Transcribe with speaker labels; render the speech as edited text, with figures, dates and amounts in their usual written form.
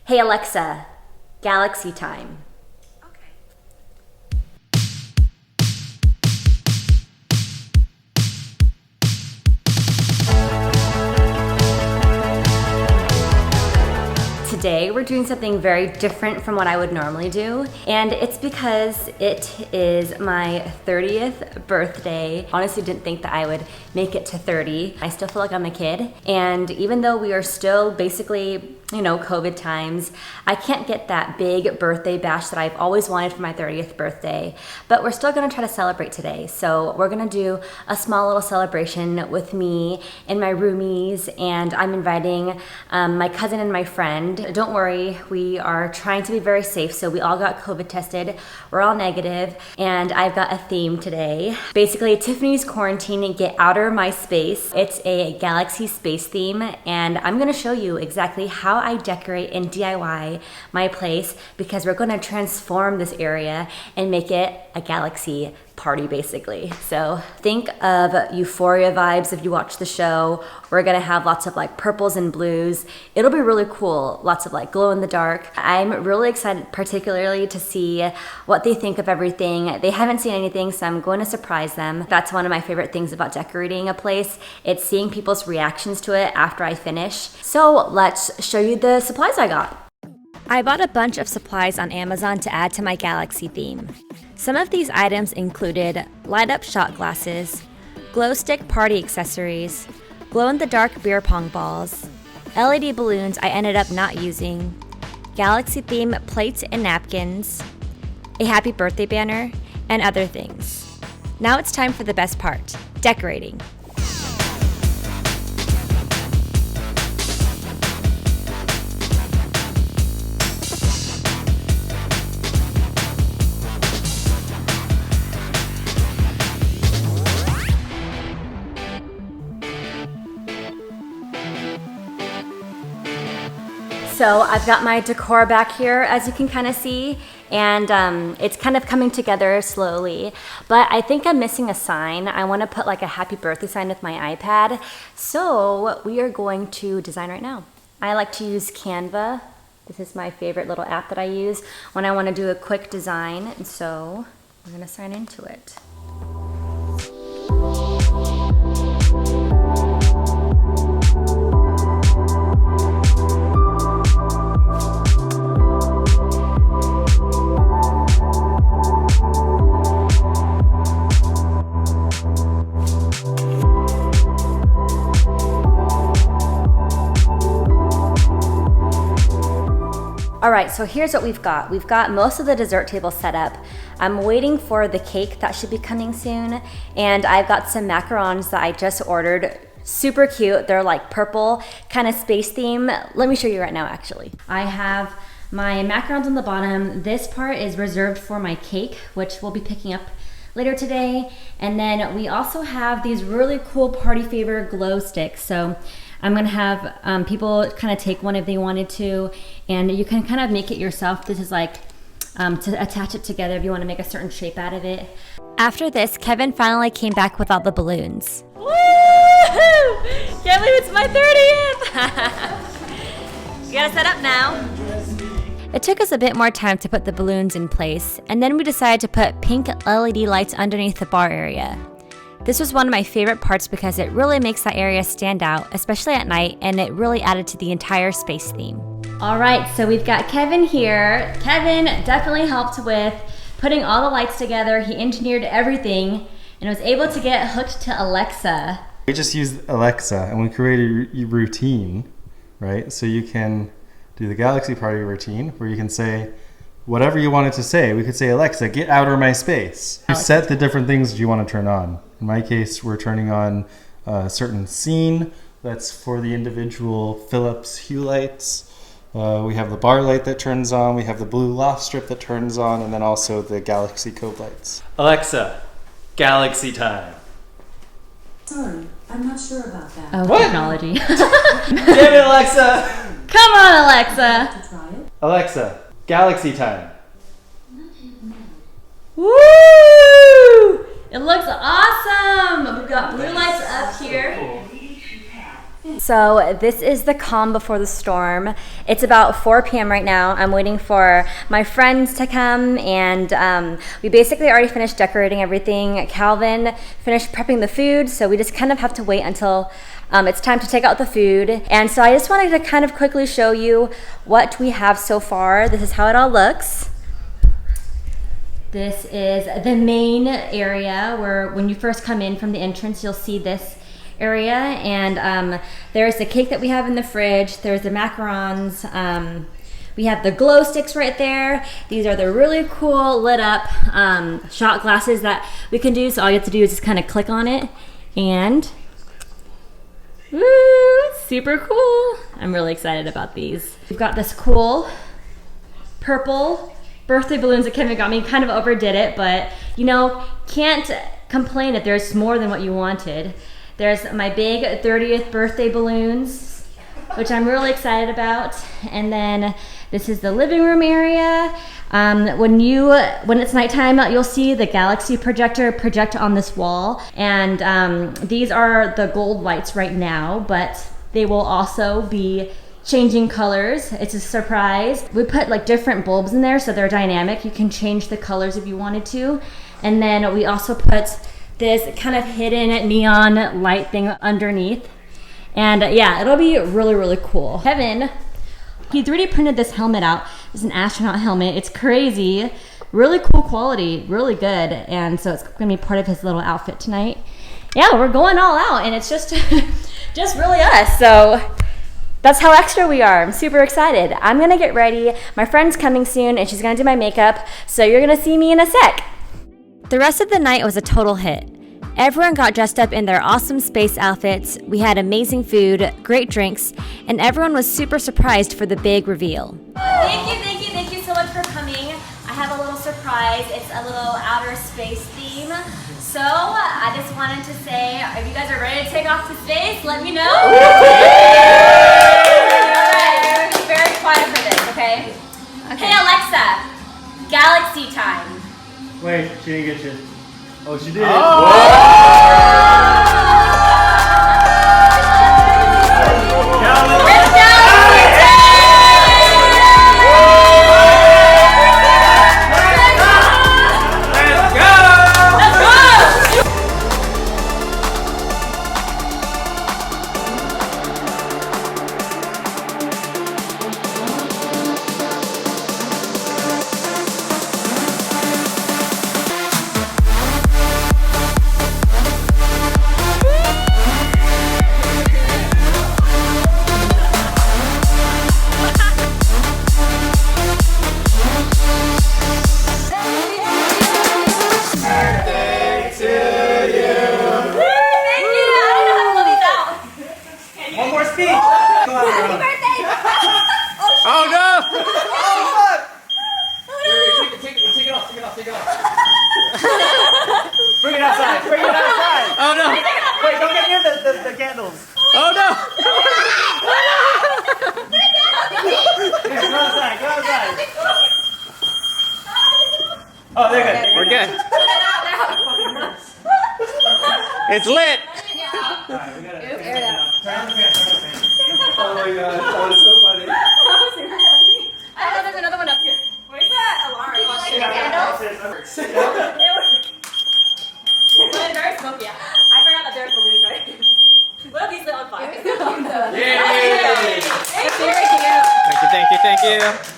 Speaker 1: Hey Alexa, galaxy time. Today we're doing something very different from what I would normally do, and it's because it is my 30th birthday. Honestly didn't think that I would make it to 30. I still feel like I'm a kid, and even though we are still basically, COVID times, I can't get that big birthday bash that I've always wanted for my 30th birthday, but we're still gonna try to celebrate today. So we're gonna do a small little celebration with me and my roomies, and I'm inviting my cousin and my friend. Don't worry, we are trying to be very safe, so we all got COVID tested. We're all negative, and I've got a theme today. Basically, Tiffany's quarantine, get outer my space. It's a galaxy space theme, and I'm gonna show you exactly how I decorate and DIY my place, because we're gonna transform this area and make it a galaxy party basically. So think of Euphoria vibes if you watch the show. We're gonna have lots of like purples and blues. It'll be really cool. Lots of like glow in the dark. I'm really excited particularly to see what they think of everything. They haven't seen anything, so I'm going to surprise them. That's one of my favorite things about decorating a place. It's seeing people's reactions to it after I finish. So let's show you the supplies I got. I bought a bunch of supplies on Amazon to add to my galaxy theme. Some of these items included light-up shot glasses, glow stick party accessories, glow-in-the-dark beer pong balls, LED balloons I ended up not using, galaxy theme plates and napkins, a happy birthday banner, and other things. Now it's time for the best part, decorating. So I've got my decor back here, as you can kind of see, and it's kind of coming together slowly, but I think I'm missing a sign. I want to put like a happy birthday sign with my iPad, so we are going to design right now. I like to use Canva. This is my favorite little app that I use when I want to do a quick design, and so we're going to sign into it. All right, so here's what we've got. We've got most of the dessert table set up. I'm waiting for the cake that should be coming soon, and I've got some macarons that I just ordered. Super cute. They're like purple, kind of space theme. Let me show you right now, actually. I have my macarons on the bottom. This part is reserved for my cake, which we'll be picking up later today. And then we also have these really cool party favor glow sticks. So I'm gonna have people kind of take one if they wanted to, and you can kind of make it yourself. This is like to attach it together if you want to make a certain shape out of it. After this, Kevin finally came back with all the balloons. Woo! Can't believe it's my 30th! You gotta set up now. It took us a bit more time to put the balloons in place, and then we decided to put pink LED lights underneath the bar area. This was one of my favorite parts because it really makes that area stand out, especially at night, and it really added to the entire space theme. All right, so we've got Kevin here. Kevin definitely helped with putting all the lights together. He engineered everything and was able to get hooked to Alexa.
Speaker 2: We just used Alexa and we created a routine, right? So you can do the Galaxy Party routine where you can say whatever you wanted to say. We could say, Alexa, get outer my space. You set the different things that you want to turn on. In my case, we're turning on a certain scene that's for the individual Philips Hue lights. We have the bar light that turns on, we have the blue loft strip that turns on, and then also the Galaxy Code lights.
Speaker 3: Alexa, galaxy time.
Speaker 4: Sorry, I'm not sure about that.
Speaker 1: Oh,
Speaker 3: What?
Speaker 1: Technology.
Speaker 3: Damn it, Alexa!
Speaker 1: Come on, Alexa.
Speaker 4: To try it?
Speaker 3: Alexa, galaxy time.
Speaker 1: Woo! It looks awesome. We've got blue lights up here. So this is the calm before the storm. It's about 4 p.m. right now. I'm waiting for my friends to come, and we basically already finished decorating everything. Calvin finished prepping the food, so we just kind of have to wait until it's time to take out the food. And so I just wanted to kind of quickly show you what we have so far. This is how it all looks. This is the main area where when you first come in from the entrance, you'll see this area, and there's the cake that we have in the fridge. There's the macarons. We have the glow sticks right there. These are the really cool lit up shot glasses that we can do. So all you have to do is just kind of click on it, and woo, super cool. I'm really excited about these. We've got this cool purple birthday balloons that Kevin got me. Kind of overdid it, but you know, can't complain if there's more than what you wanted. There's my big 30th birthday balloons, which I'm really excited about. And then this is the living room area. When it's nighttime, you'll see the Galaxy projector project on this wall. And these are the gold lights right now, but they will also be changing colors. It's a surprise. We put like different bulbs in there so they're dynamic. You can change the colors if you wanted to. And then we also put this kind of hidden neon light thing underneath. And yeah, it'll be really, really cool. Kevin, he 3D printed this helmet out. It's an astronaut helmet. It's crazy. Really cool quality, really good. And so it's gonna be part of his little outfit tonight. Yeah, we're going all out, and it's just, just really us. So that's how extra we are. I'm super excited. I'm gonna get ready. My friend's coming soon, and she's gonna do my makeup. So you're gonna see me in a sec. The rest of the night was a total hit. Everyone got dressed up in their awesome space outfits, we had amazing food, great drinks, and everyone was super surprised for the big reveal. Thank you so much for coming. I have a little surprise. It's a little outer space theme. So I just wanted to say, if you guys are ready to take off to space, let me know. Alright, we're very quiet for this, okay? Hey Alexa, Galaxy time.
Speaker 2: Wait, she didn't get you. Oh, she did.
Speaker 3: Bring it outside. Bring it outside. Oh no. Wait, don't get near the candles. Oh no. Here, go outside. Go outside. Oh, they're good. We're good. It's lit. Alright, we gotta air it out. Oh my god, that was so funny.
Speaker 1: I know there's another one up here. Where's that alarm? Like candles? It's very smoky. I forgot that there's balloons, right? What if these lit on fire?
Speaker 3: Yay!
Speaker 1: Thank you.
Speaker 3: Thank you.